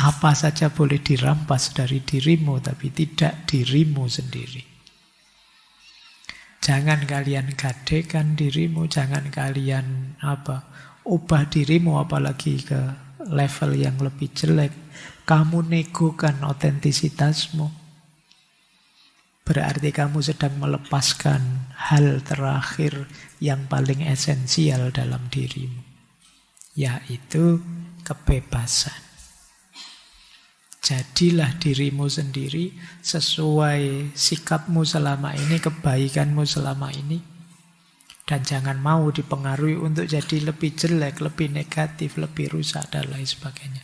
Apa saja boleh dirampas dari dirimu, tapi tidak dirimu sendiri. Jangan kalian gadekan dirimu, jangan kalian ubah dirimu apalagi ke level yang lebih jelek. Kamu negokan otentisitasmu. Berarti kamu sedang melepaskan hal terakhir yang paling esensial dalam dirimu, yaitu kebebasan. Jadilah dirimu sendiri sesuai sikapmu selama ini, kebaikanmu selama ini. Dan jangan mau dipengaruhi untuk jadi lebih jelek, lebih negatif, lebih rusak, dan lain sebagainya.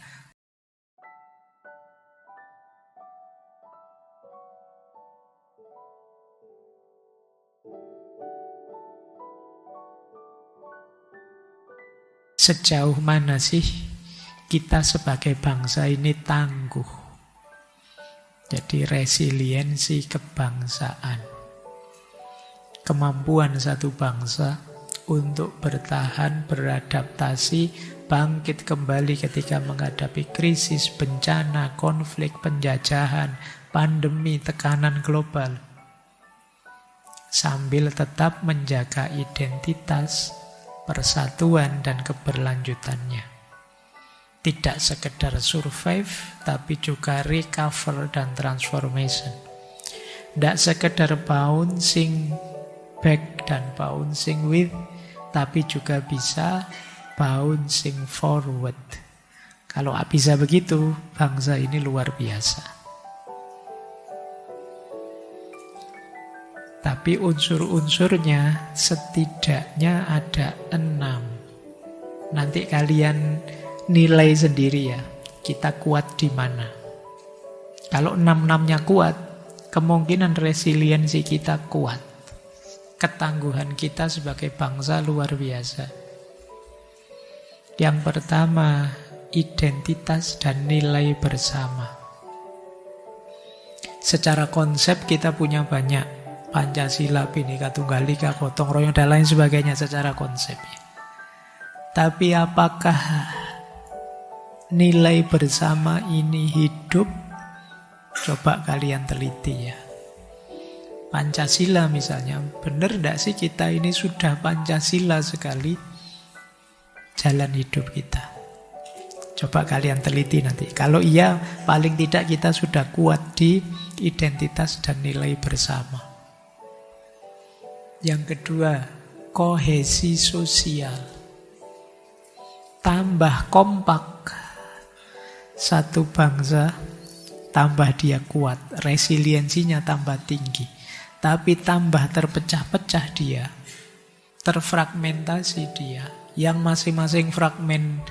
Sejauh mana sih kita sebagai bangsa ini tangguh? Jadi resiliensi kebangsaan. Kemampuan satu bangsa untuk bertahan, beradaptasi, bangkit kembali ketika menghadapi krisis, bencana, konflik, penjajahan, pandemi, tekanan global. Sambil tetap menjaga identitas, persatuan, dan keberlanjutannya. Tidak sekedar survive, tapi juga recover dan transformation. Tidak sekedar bouncing back dan bouncing with, tapi juga bisa bouncing forward. Kalau bisa begitu, bangsa ini luar biasa. Tapi unsur-unsurnya setidaknya ada 6. Nanti kalian nilai sendiri ya, kita kuat di mana. Kalau 6-6-nya kuat, kemungkinan resiliensi kita kuat. Ketangguhan kita sebagai bangsa luar biasa. Yang pertama, identitas dan nilai bersama. Secara konsep kita punya banyak. Pancasila, Bhinneka Tunggal Ika, gotong royong, dan lain sebagainya secara konsep. Tapi apakah nilai bersama ini hidup? Coba kalian teliti ya. Pancasila misalnya, benar tidak sih kita ini sudah Pancasila sekali jalan hidup kita? Coba kalian teliti nanti. Kalau iya, paling tidak kita sudah kuat di identitas dan nilai bersama. Yang kedua, kohesi sosial. Tambah kompak satu bangsa, tambah dia kuat, resiliensinya tambah tinggi. Tapi tambah terpecah-pecah dia, terfragmentasi dia, yang masing-masing fragmen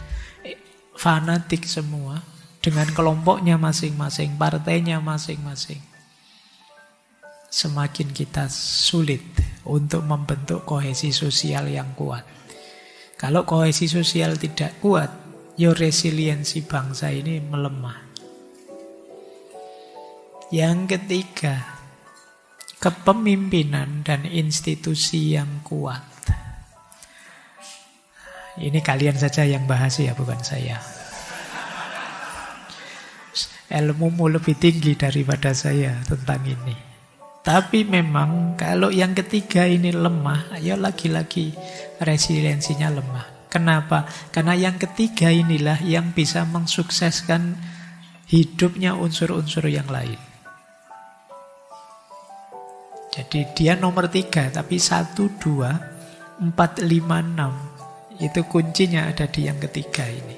fanatik semua, dengan kelompoknya masing-masing, partainya masing-masing. Semakin kita sulit untuk membentuk kohesi sosial yang kuat. Kalau kohesi sosial tidak kuat, ya resiliensi bangsa ini melemah. Yang ketiga, kepemimpinan dan institusi yang kuat. Ini kalian saja yang bahas ya, bukan saya. Ilmumu lebih tinggi daripada saya tentang ini. Tapi memang kalau yang ketiga ini lemah, ya lagi-lagi resiliensinya lemah. Kenapa? Karena yang ketiga inilah yang bisa mensukseskan hidupnya unsur-unsur yang lain. Jadi dia nomor 3, tapi 1, 2, 4, 5, 6. Itu kuncinya ada di yang ketiga ini.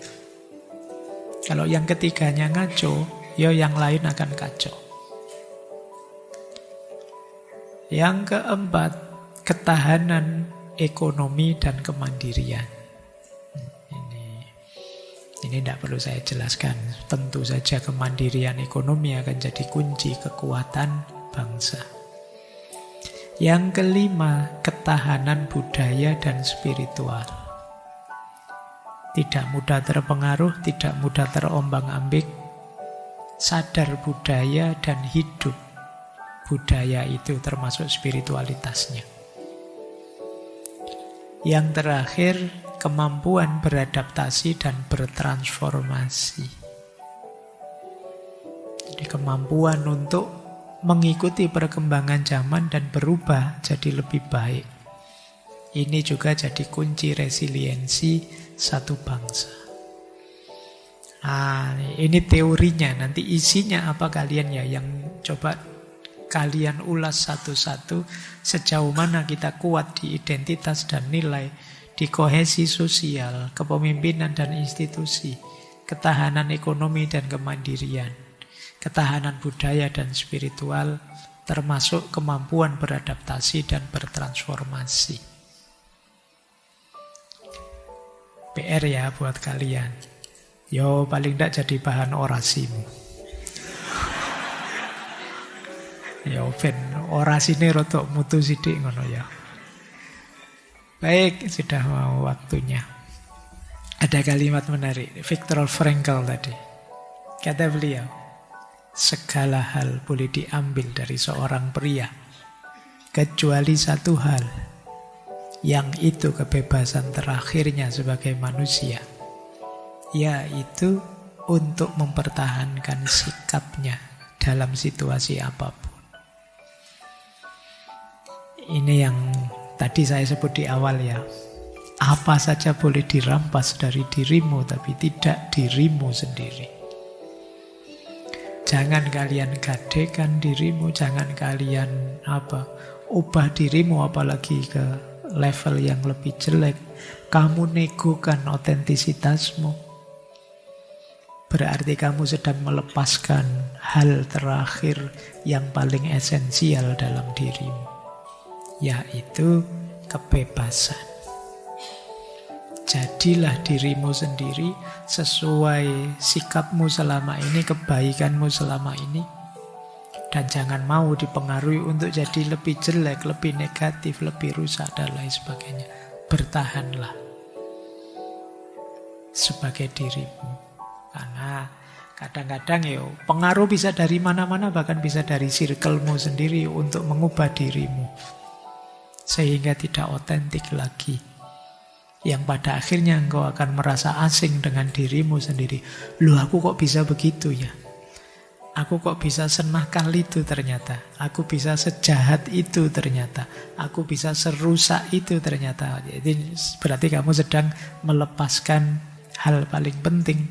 Kalau yang ketiganya ngaco, ya yang lain akan kacau. Yang keempat, ketahanan ekonomi dan kemandirian. Ini tidak perlu saya jelaskan. Tentu saja kemandirian ekonomi akan jadi kunci kekuatan bangsa. Yang kelima, ketahanan budaya dan spiritual. Tidak mudah terpengaruh, tidak mudah terombang-ambing. Sadar budaya dan hidup budaya itu termasuk spiritualitasnya. Yang terakhir, kemampuan beradaptasi dan bertransformasi. Jadi kemampuan untuk mengikuti perkembangan zaman dan berubah jadi lebih baik. Ini juga jadi kunci resiliensi satu bangsa. Nah, ini teorinya. Nanti isinya apa kalian ya yang coba kalian ulas satu-satu, sejauh mana kita kuat di identitas dan nilai, di kohesi sosial, kepemimpinan dan institusi, ketahanan ekonomi dan kemandirian, ketahanan budaya dan spiritual, termasuk kemampuan beradaptasi dan bertransformasi. PR ya buat kalian. Yo paling tidak jadi bahan orasimu. Yo ben orasine rotok mutu sithik ngono ya. Baik, sudah mau waktunya. Ada kalimat menarik, Viktor Frankl tadi. Kata beliau, segala hal boleh diambil dari seorang pria, kecuali satu hal, yang itu kebebasan terakhirnya sebagai manusia, yaitu untuk mempertahankan sikapnya dalam situasi apapun. Ini yang tadi saya sebut di awal ya. Apa saja boleh dirampas dari dirimu, tapi tidak dirimu sendiri. Jangan kalian gadekan dirimu, jangan kalian ubah dirimu apalagi ke level yang lebih jelek. Kamu negokan otentisitasmu. Berarti kamu sedang melepaskan hal terakhir yang paling esensial dalam dirimu, yaitu kebebasan. Jadilah dirimu sendiri sesuai sikapmu selama ini, kebaikanmu selama ini. Dan jangan mau dipengaruhi untuk jadi lebih jelek, lebih negatif, lebih rusak, dan lain sebagainya. Bertahanlah sebagai dirimu. Karena kadang-kadang pengaruh bisa dari mana-mana, bahkan bisa dari circlemu sendiri untuk mengubah dirimu. Sehingga tidak otentik lagi. Yang pada akhirnya engkau akan merasa asing dengan dirimu sendiri. Loh, aku kok bisa begitu ya? Aku kok bisa senakal itu ternyata. Aku bisa sejahat itu ternyata. Aku bisa serusak itu ternyata. Jadi berarti kamu sedang melepaskan hal paling penting,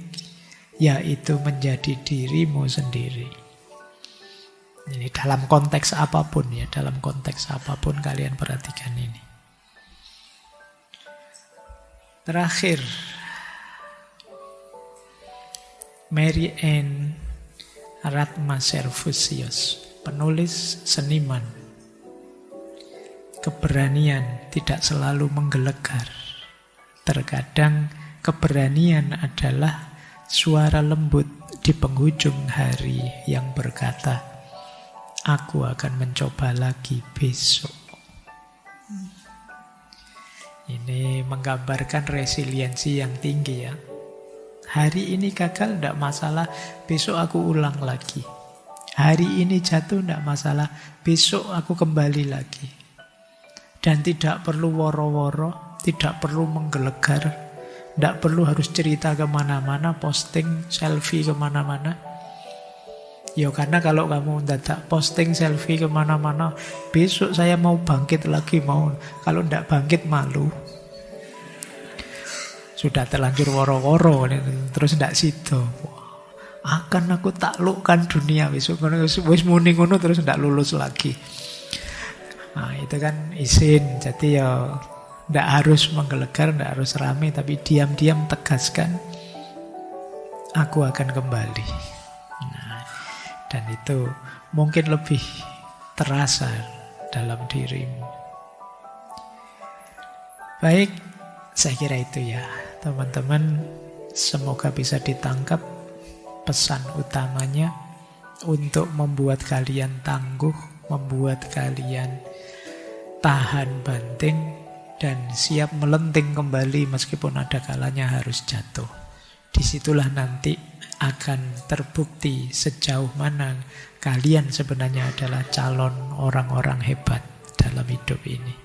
yaitu menjadi dirimu sendiri. Ini dalam konteks apapun ya, dalam konteks apapun kalian perhatikan ini. Terakhir, Mary Ann Ratmaserfusius, penulis seniman. Keberanian tidak selalu menggelegar. Terkadang keberanian adalah suara lembut di penghujung hari yang berkata, aku akan mencoba lagi besok. Ini menggambarkan resiliensi yang tinggi ya. Hari ini gagal tidak masalah, besok aku ulang lagi. Hari ini jatuh tidak masalah, besok aku kembali lagi. Dan tidak perlu woro-woro, tidak perlu menggelegar, tidak perlu harus cerita kemana-mana, posting selfie kemana-mana. Ya karena kalau kamu tidak posting selfie kemana-mana, besok saya mau bangkit lagi mau. Kalau tidak bangkit malu. Sudah terlanjur woro-woro, terus tidak sido. Akan aku taklukkan dunia besok. Wis muni ngono terus tidak lulus lagi. Nah itu kan izin. Jadi ya tidak harus menggelegar, tidak harus rame, tapi diam-diam tegaskan, aku akan kembali. Nah, dan itu mungkin lebih terasa dalam dirimu. Baik, saya kira itu ya. Teman-teman, semoga bisa ditangkap pesan utamanya untuk membuat kalian tangguh, membuat kalian tahan banting, dan siap melenting kembali meskipun ada kalanya harus jatuh. Disitulah nanti akan terbukti sejauh mana kalian sebenarnya adalah calon orang-orang hebat dalam hidup ini.